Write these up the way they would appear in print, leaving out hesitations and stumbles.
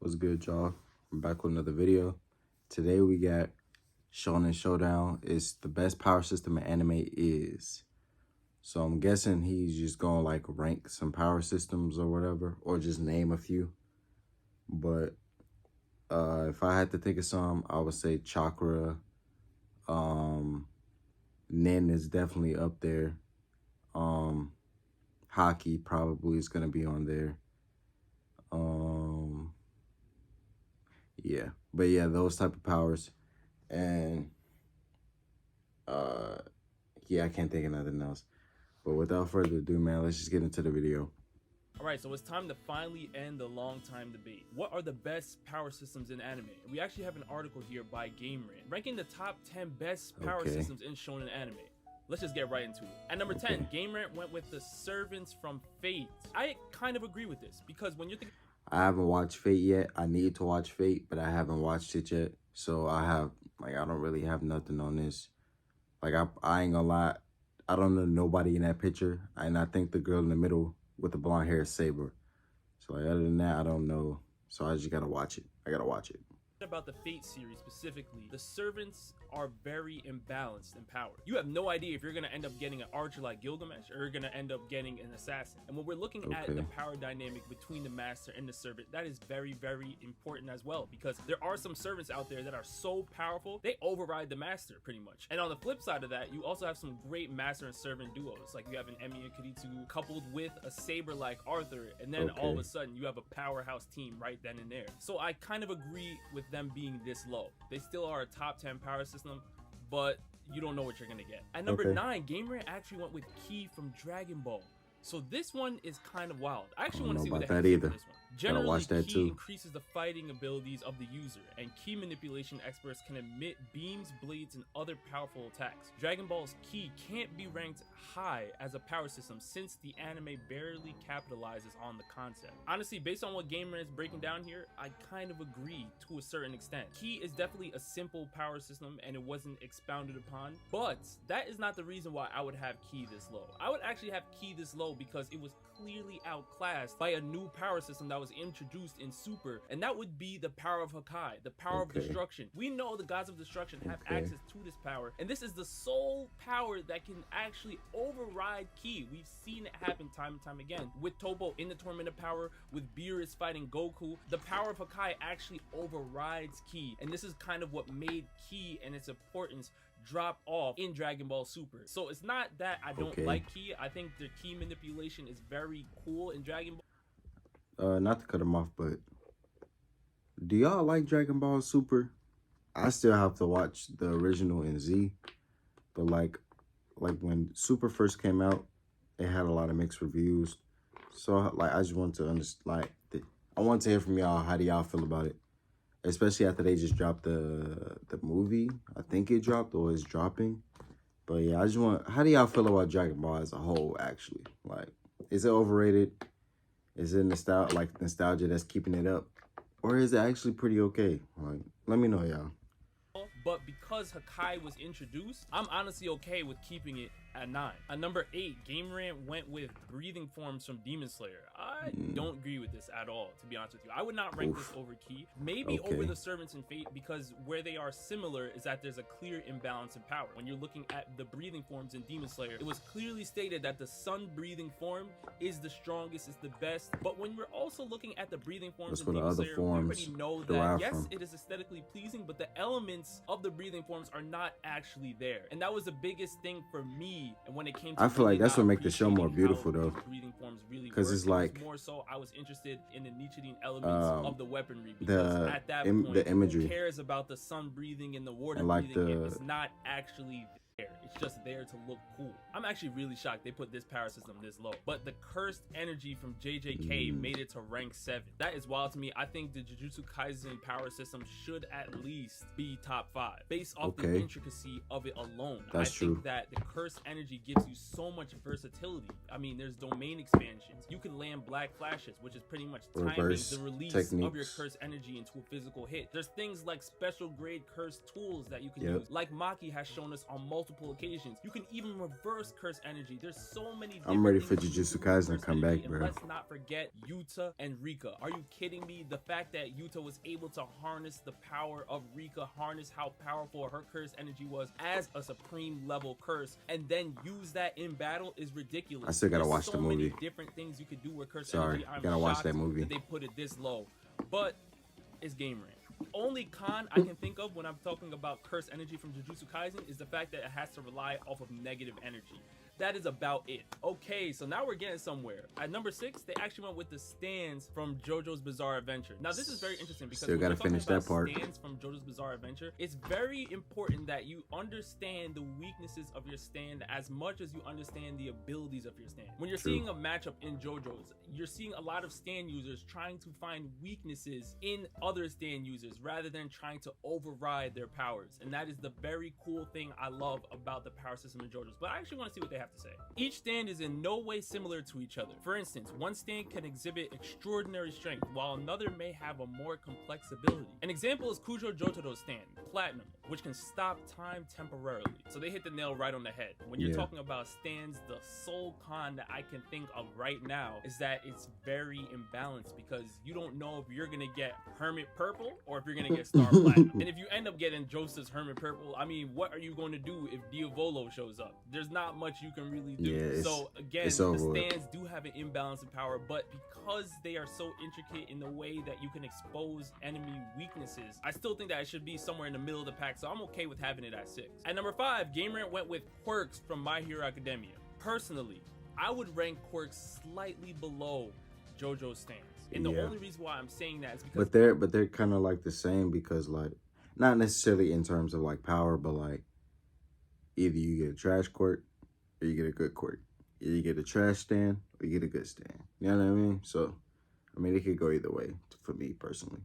What's good, y'all? I'm back with another video. Today we got Shonen Showdown. It's the best power system in anime is. So I'm guessing he's just gonna like rank some power systems or whatever, or just name a few. But if I had to think of some, I would say Chakra. Nin is definitely up there. Hockey probably is gonna be on there. Yeah, but yeah, those type of powers, and yeah, I can't think of nothing else. But without further ado, man, let's just get into the video. Alright, so it's time to finally end the long time debate. What are the best power systems in anime? We actually have an article here by GameRant ranking the top 10 best power systems in shonen anime. Let's just get right into it. At number 10, GameRant went with the Servants from Fate. I kind of agree with this because when you're thinking, I haven't watched Fate yet. I need to watch Fate, but I haven't watched it yet. So I don't really have nothing on this. Like, I ain't gonna lie. I don't know nobody in that picture. And I think the girl in the middle with the blonde hair is Saber. So, like, other than that, I don't know. So I just gotta watch it. I gotta watch it. About the Fate series specifically, the servants are very imbalanced in power. You have no idea if you're going to end up getting an archer like Gilgamesh or you're going to end up getting an assassin. And when we're looking at the power dynamic between the master and the servant, that is very, very important as well, because there are some servants out there that are so powerful, they override the master pretty much. And on the flip side of that, you also have some great master and servant duos. Like you have an Emi and Kiritsu coupled with a saber like Arthur, and then all of a sudden you have a powerhouse team right then and there. So I kind of agree with them being this low. They still are a top 10 power system, but you don't know what you're gonna get. At number 9, GameRant actually went with Ki from Dragon Ball. So this one is kind of wild. I actually want to see what the heck is this one. Generally, watch that Ki too. increases the fighting abilities of the user, and Ki manipulation experts can emit beams, blades, and other powerful attacks. Dragon Ball's Ki can't be ranked high as a power system since the anime barely capitalizes on the concept. Honestly, based on what GameRant is breaking down here, I kind of agree to a certain extent. Ki is definitely a simple power system and it wasn't expounded upon, but that is not the reason why I would have Ki this low. I would actually have Ki this low because it was clearly outclassed by a new power system that was introduced in Super, and that would be the power of Hakai, the power of destruction. We know the gods of destruction have access to this power, and this is the sole power that can actually override Ki. We've seen it happen time and time again. With Topo in the Tormented Power, with Beerus fighting Goku, the power of Hakai actually overrides Ki, and this is kind of what made Ki and its importance drop off in Dragon Ball Super. So it's not that I don't like Ki. I think the Ki manipulation is very cool in Dragon Ball. Not to cut him off, but do y'all like Dragon Ball Super? I still have to watch the original in Z, but like when Super first came out, it had a lot of mixed reviews. So like I just want to understand, I want to hear from y'all. How do y'all feel about it? Especially after they just dropped the movie. I think it dropped or is dropping. But yeah, I just want, how do y'all feel about Dragon Ball as a whole, actually? Like, is it overrated? Is it nostalgia that's keeping it up? Or is it actually pretty okay? Like, let me know, y'all. But because Hakai was introduced, I'm honestly okay with keeping it at 9. At number 8, GameRant went with breathing forms from Demon Slayer. I don't agree with this at all, to be honest with you. I would not rank this over Ki. Maybe over the Servants in Fate, because where they are similar is that there's a clear imbalance in power. When you're looking at the breathing forms in Demon Slayer, it was clearly stated that the sun breathing form is the strongest, is the best. But when we're also looking at the breathing forms in Demon Slayer, we already know that yes, it is aesthetically pleasing, but the elements of the breathing forms are not actually there. And that was the biggest thing for me. And when it came to, I feel like that's what makes the show more beautiful though, because it's like more so I was interested in the Nichiren elements of the weaponry, because at that point, the imagery, who cares about the sun breathing and the water breathing if it's not actually there. It's just there to look cool. I'm actually really shocked they put this power system this low. But the cursed energy from JJK made it to rank 7. That is wild to me. I think the Jujutsu Kaisen power system should at least be top 5 based off the intricacy of it alone. I think that the cursed energy gives you so much versatility. I mean, there's domain expansions. You can land black flashes, which is pretty much timing the release of your cursed energy into a physical hit. There's things like special grade cursed tools that you can use, like Maki has shown us on multiple applications. You can even reverse curse energy. There's so many different I'm ready for things you can Jujutsu do with Kaisen to curse come energy. back, And bro. let's not forget Yuta and Rika. Are you kidding me? The fact that Yuta was able to harness the power of Rika, harness how powerful her curse energy was as a supreme level curse, and then use that in battle is ridiculous. I still gotta There's watch so the many movie. different things you could do with curse Sorry, energy. I'm gotta watch shocked that movie. that they put it this low. But it's game rant. The only con I can think of when I'm talking about curse energy from Jujutsu Kaisen is the fact that it has to rely off of negative energy. That is about it. Okay, so now we're getting somewhere. At number 6, they actually went with the stands from JoJo's Bizarre Adventure. Now, this is very interesting because Still gotta finish that part. Stands from JoJo's Bizarre Adventure, it's very important that you understand the weaknesses of your stand as much as you understand the abilities of your stand. When you're seeing a matchup in JoJo's, you're seeing a lot of stand users trying to find weaknesses in other stand users rather than trying to override their powers. And that is the very cool thing I love about the power system in JoJo's. But I actually want to see what they have to say. Each stand is in no way similar to each other. For instance, one stand can exhibit extraordinary strength, while another may have a more complex ability. An example is Kujo Jotaro's stand, Platinum, which can stop time temporarily. So they hit the nail right on the head. When you're talking about stands, the sole con that I can think of right now is that it's very imbalanced because you don't know if you're gonna get Hermit Purple or if you're gonna get Star Platinum. And if you end up getting Joseph's Hermit Purple, I mean, what are you going to do if Diavolo shows up? There's not much you can really do. Yeah, so again, the stands do have an imbalance in power, but because they are so intricate in the way that you can expose enemy weaknesses, I still think that it should be somewhere in the middle of the pack, so I'm okay with having it at 6. At number 5, Game Rant went with quirks from My Hero Academia. Personally, I would rank quirks slightly below JoJo's stands. And the only reason why I'm saying that is because but they're kind of like the same because like not necessarily in terms of like power, but like either you get a trash quirk or you get a good quirk. Either you get a trash stand or you get a good stand. You know what I mean? So I mean, it could go either way for me personally.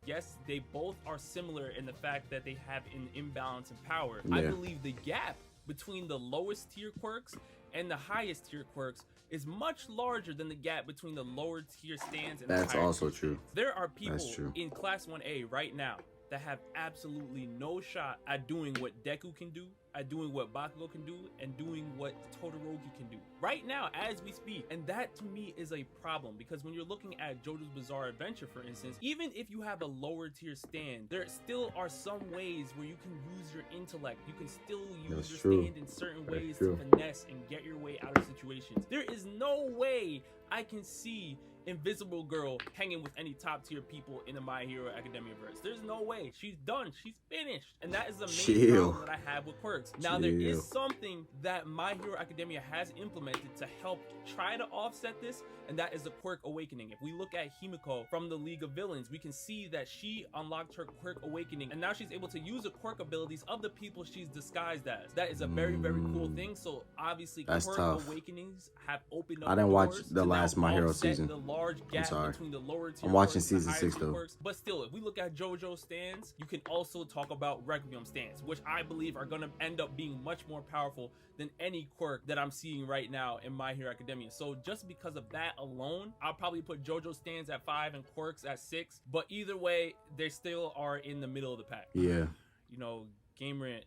Yes, they both are similar in the fact that they have an imbalance in power. Yeah. I believe the gap between the lowest tier quirks and the highest tier quirks is much larger than the gap between the lower tier stands and That's the higher also tier true. stands. There are people true. in Class 1A right now that have absolutely no shot at doing what Deku can do, at doing what Bakugo can do, and doing what Todoroki can do right now as we speak. And that to me is a problem because when you're looking at JoJo's Bizarre Adventure, for instance, even if you have a lower tier stand, there still are some ways where you can use your intellect. You can still use your stand in certain ways to finesse and get your way out of situations. There is no way I can see Invisible Girl hanging with any top tier people in the My Hero Academia verse. There's no way. She's done. She's finished. And that is the main problem that I have with quirks. Now, there is something that My Hero Academia has implemented to help try to offset this, and that is the quirk awakening. If we look at Himiko from the League of Villains, we can see that she unlocked her quirk awakening, and now she's able to use the quirk abilities of the people she's disguised as. That is a very, very cool thing. So obviously, quirk awakenings have opened up. I didn't watch the last My Hero season. The large gap between the lower tier. I'm watching season 6 though. Quirks. But still, if we look at JoJo stands, you can also talk about Requiem stands, which I believe are going to end up being much more powerful than any quirk that I'm seeing right now in My Hero Academia. So just because of that alone, I'll probably put JoJo stands at 5 and quirks at 6. But either way, they still are in the middle of the pack. Yeah. You know, Game Rant,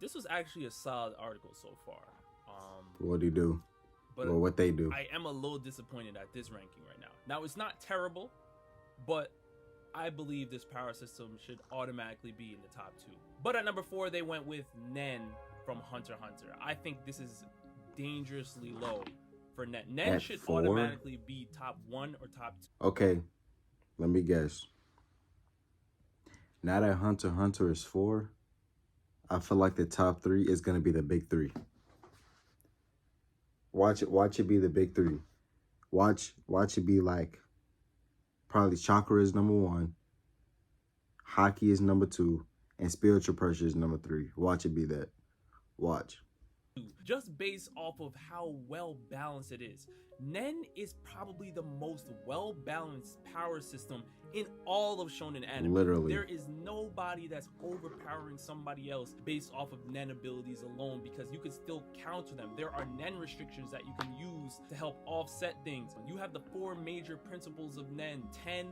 this was actually a solid article so far. What do you do? Or what they do? I am a little disappointed at this ranking right now. Now, it's not terrible, but I believe this power system should automatically be in the top 2. But at number 4, they went with Nen from Hunter x Hunter. I think this is dangerously low for Nen. Nen should automatically be top 1 or top 2. Okay, let me guess. Now that Hunter x Hunter is 4, I feel like the top 3 is going to be the big 3. Watch it be the big 3. Watch it be like probably Chakra is number 1, Hockey is number 2, and Spiritual Pressure is number 3. Watch it be that. Watch. Just based off of how well balanced it is. Nen is probably the most well balanced power system in all of shonen anime. Literally. There is nobody that's overpowering somebody else based off of Nen abilities alone because you can still counter them. There are Nen restrictions that you can use to help offset things. You have the 4 major principles of Nen: Ten,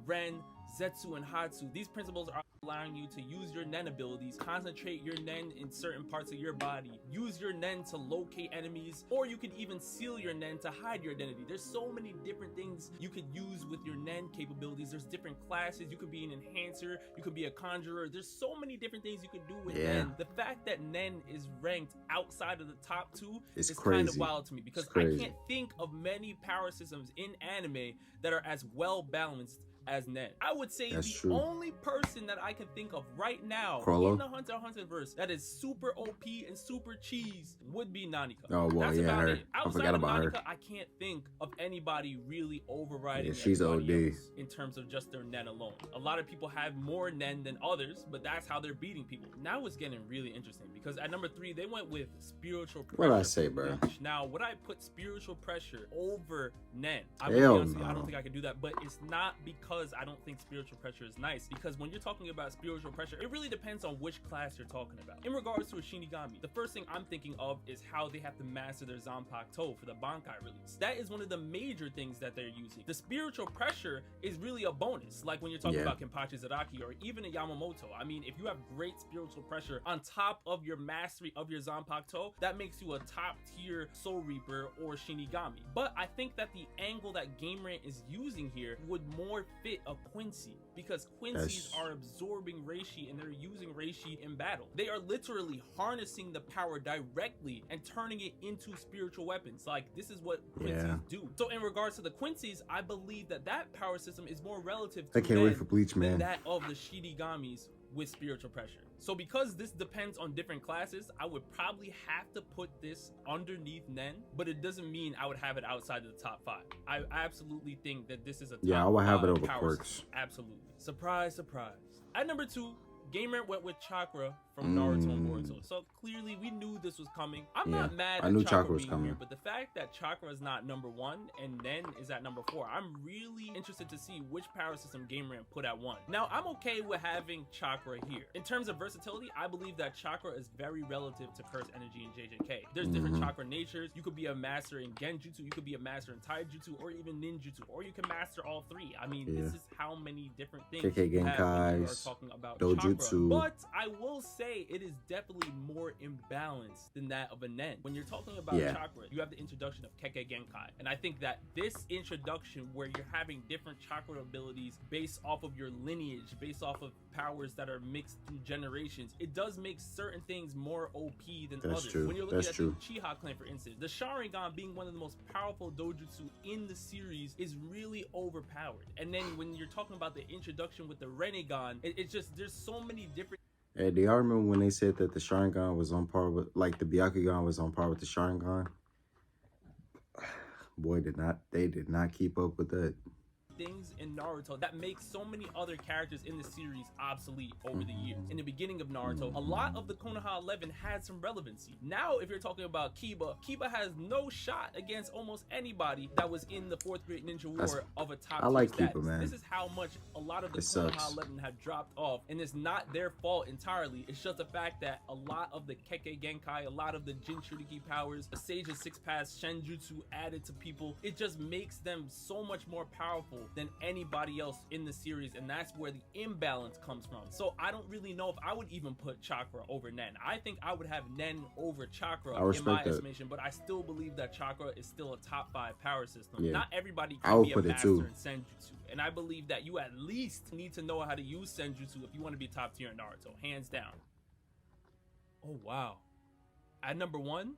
Ren, Zetsu, and Hatsu. These principles are allowing you to use your Nen abilities, concentrate your Nen in certain parts of your body, use your Nen to locate enemies, or you could even seal your Nen to hide your identity. There's so many different things you could use with your Nen capabilities. There's different classes. You could be an enhancer, you could be a conjurer. There's so many different things you could do with Nen. The fact that Nen is ranked outside of the top 2 is kind of wild to me, because I can't think of many power systems in anime that are as well balanced as Nen. I would say only person that I can think of right now in the Hunter x Hunter verse that is super OP and super cheese would be Nanika. Oh well, that's about it. Outside I forgot of about Nanika, her. I can't think of anybody really overriding she's OD else in terms of just their Nen alone. A lot of people have more Nen than others, but that's how they're beating people. Now it's getting really interesting, because at number 3 they went with spiritual pressure. What did I say, bro? Now, would I put spiritual pressure over Nen? Hell no. I don't think I could do that, but it's not because I don't think spiritual pressure is nice, because when you're talking about spiritual pressure, it really depends on which class you're talking about. In regards to a Shinigami, the first thing I'm thinking of is how they have to master their Zanpakuto for the Bankai release. That is one of the major things that they're using. The spiritual pressure is really a bonus, like when you're talking about Kenpachi Zaraki or even a Yamamoto. I mean, if you have great spiritual pressure on top of your mastery of your Zanpakuto, that makes you a top tier Soul Reaper or Shinigami. But I think that the angle that Game Rant is using here would more fit a Quincy, because Quincy's are absorbing Reishi and they're using Reishi in battle. They are literally harnessing the power directly and turning it into spiritual weapons. Like, this is what Quincy's do. So in regards to the Quincy's, I believe that that power system is more relative to I can't wait for Bleach, man. That of the Shinigamis with spiritual pressure. So because this depends on different classes, I would probably have to put this underneath Nen, but it doesn't mean I would have it outside of the top 5. I absolutely think that this is a top I would have it over Quirks. System. Absolutely. Surprise, surprise. At number 2, Game Rant went with Chakra from Naruto and Boruto. So clearly we knew this was coming. I'm not mad at Chakra was coming here, but the fact that Chakra is not number 1 and Nen is at number 4, I'm really interested to see which power system Game Rant put at 1. Now, I'm okay with having Chakra here. In terms of versatility, I believe that Chakra is very relative to Curse Energy and JJK. There's different Chakra natures. You could be a master in Genjutsu, you could be a master in Taijutsu, or even Ninjutsu, or you can master all 3. I mean, this is how many different things you have when you are talking about Chakra. But I will say it is definitely more imbalanced than that of a Nen. When you're talking about Chakra, you have the introduction of Kekkei Genkai. And I think that this introduction, where you're having different Chakra abilities based off of your lineage, based off of powers that are mixed through generations, it does make certain things more OP than others. When you're looking at the Uchiha clan, for instance, the Sharingan being one of the most powerful dojutsu in the series is really overpowered. And then when you're talking about the introduction with the Rinnegan, it's just, there's so many different... Hey, do y'all remember when they said that the Sharingan was on par with, like, the Byakugan was on par with the Sharingan? Boy, they did not keep up with that. Things in Naruto that make so many other characters in the series obsolete over the years. In the beginning of Naruto, a lot of the Konoha 11 had some relevancy. Now, if you're talking about Kiba has no shot against almost anybody that was in the 4th Great Ninja War of a top tier like status. Kiba, man. This is how much a lot of the Konoha 11 have dropped off, and it's not their fault entirely. It's just the fact that a lot of the Kekkei Genkai, a lot of the Jinchuriki powers, the Sage of 6 Paths, Shenjutsu added to people, it just makes them so much more powerful than anybody else in the series, and that's where the imbalance comes from. So I don't really know if I would even put Chakra over Nen. I think I would have Nen over Chakra in my estimation, but I still believe that Chakra is still a top 5 power system. Not everybody can be a master in Senjutsu, and I believe that you at least need to know how to use Senjutsu if you want to be top tier in Naruto, hands down. Oh wow. At number 1,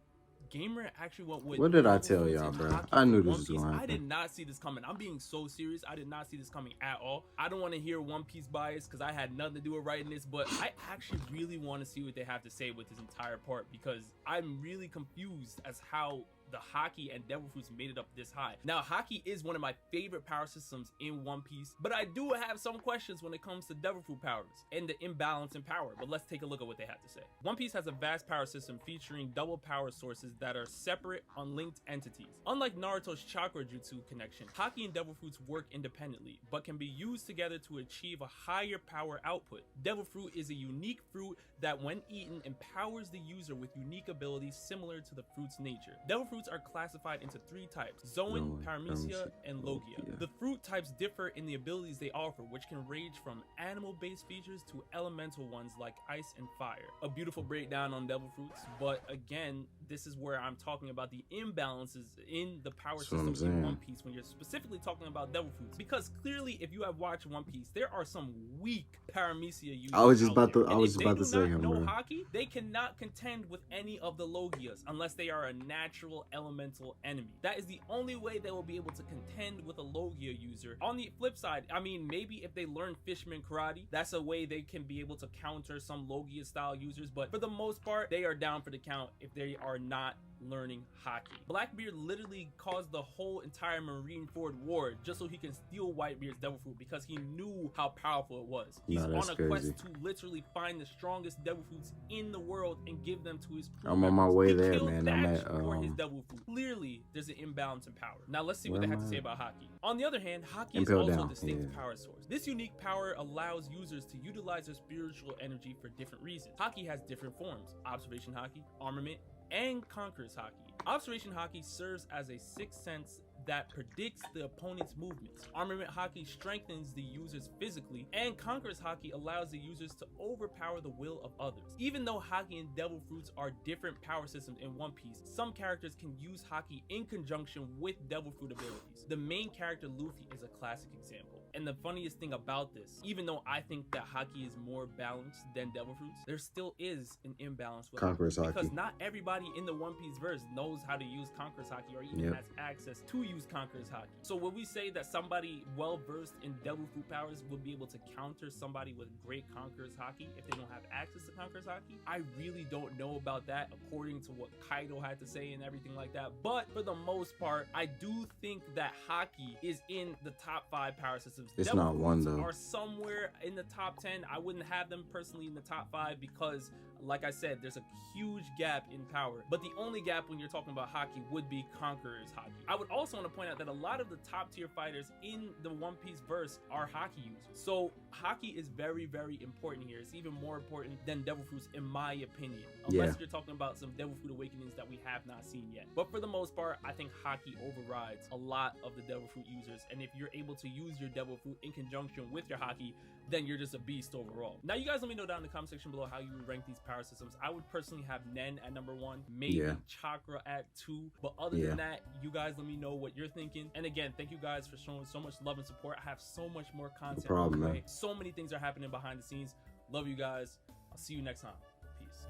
Game Rant actually went with... What did I tell y'all, bro? I knew this was going to happen. I did not see this coming. I'm being so serious. I did not see this coming at all. I don't want to hear One Piece bias because I had nothing to do with writing this, but I actually really want to see what they have to say with this entire part, because I'm really confused as how the Haki and Devil Fruits made it up this high. Now, Haki is one of my favorite power systems in One Piece, but I do have some questions when it comes to Devil Fruit powers and the imbalance in power, but let's take a look at what they have to say. One Piece has a vast power system featuring double power sources that are separate, unlinked entities. Unlike Naruto's Chakra Jutsu connection, Haki and Devil Fruits work independently, but can be used together to achieve a higher power output. Devil Fruit is a unique fruit that, when eaten, empowers the user with unique abilities similar to the fruit's nature. Devil Fruits fruits are classified into 3 types: Zoan, Paramecia, and Logia. The fruit types differ in the abilities they offer, which can range from animal-based features to elemental ones like ice and fire. A beautiful breakdown on devil fruits, but again, this is where I'm talking about the imbalances in the power systems in One Piece when you're specifically talking about devil fruits. Because clearly, if you have watched One Piece, there are some weak Paramecia users. I was just about to say him, no bro. Haki, they cannot contend with any of the Logias unless they are a natural elemental enemy. That is the only way they will be able to contend with a Logia user. On the flip side, I mean, maybe if they learn Fishman Karate, that's a way they can be able to counter some Logia style users, but for the most part, they are down for the count if they are not learning Haki. Blackbeard literally caused the whole entire Marineford war just so he can steal Whitebeard's devil fruit because he knew how powerful it was. He's on a quest to literally find the strongest devil fruits in the world and give them to his crew. I'm on my way there, man. I'm at for his devil fruit. Clearly, there's an imbalance in power. Now let's see what they have to say about Haki. On the other hand, Haki is also a distinct power source. This unique power allows users to utilize their spiritual energy for different reasons. Haki has different forms: observation Haki, armament, and Conqueror's Haki. Observation Haki serves as a sixth sense that predicts the opponent's movements. Armament Haki strengthens the users physically, and Conqueror's Haki allows the users to overpower the will of others. Even though Haki and Devil Fruits are different power systems in One Piece, some characters can use Haki in conjunction with Devil Fruit abilities. The main character Luffy is a classic example. And the funniest thing about this, even though I think that Haki is more balanced than Devil Fruits, there still is an imbalance with Conqueror's Haki. Because not everybody in the One Piece verse knows how to use Conqueror's Haki or even has access to use Conqueror's Haki. So when we say that somebody well versed in Devil Fruit powers would be able to counter somebody with great Conqueror's Haki if they don't have access to Conqueror's Haki, I really don't know about that according to what Kaido had to say and everything like that. But for the most part, I do think that Haki is in the top 5 power systems. It's Devil not one though. Are somewhere in the top 10. I wouldn't have them personally in the top 5 because, like I said, there's a huge gap in power. But the only gap when you're talking about Haki would be Conqueror's Haki. I would also want to point out that a lot of the top tier fighters in the One Piece verse are Haki users. So Haki is very, very important here. It's even more important than Devil Fruits in my opinion. Unless you're talking about some Devil Fruit awakenings that we have not seen yet. But for the most part, I think Haki overrides a lot of the Devil Fruit users. And if you're able to use your Devil Fruit in conjunction with your Haki, then you're just a beast overall. Now you guys let me know down in the comment section below how you would rank these power systems. I would personally have Nen at number 1, maybe Chakra at 2, but other than that, you guys let me know what you're thinking. And again, thank you guys for showing so much love and support. I have so much more content on the way. So many things are happening behind the scenes. Love you guys. I'll see you next time. Peace.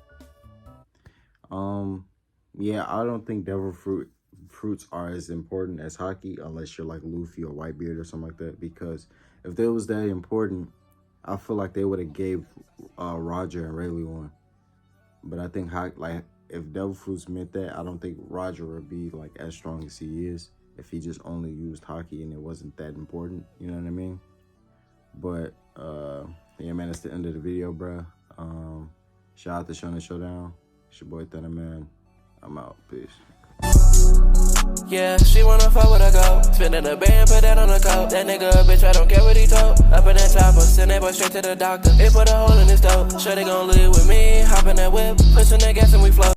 Yeah, I don't think Devil Fruits are as important as Haki unless you're like Luffy or Whitebeard or something like that, because if they was that important, I feel like they would have gave Roger and Rayleigh one. But I think if Devil Fruits meant that, I don't think Roger would be like as strong as he is if he just only used Haki and it wasn't that important. You know what I mean? But yeah, man, that's the end of the video, bro. Shout out to Shonen Showdown. It's your boy Thunder, man. I'm out. Peace. Yeah, she wanna fuck with a goat. Spinning a band, put that on a coat. That nigga a bitch, I don't care what he told. Up in that chopper, send that boy straight to the doctor. It put a hole in his throat. Sure they gon' live with me. Hop in that whip, pushing that gas and we float.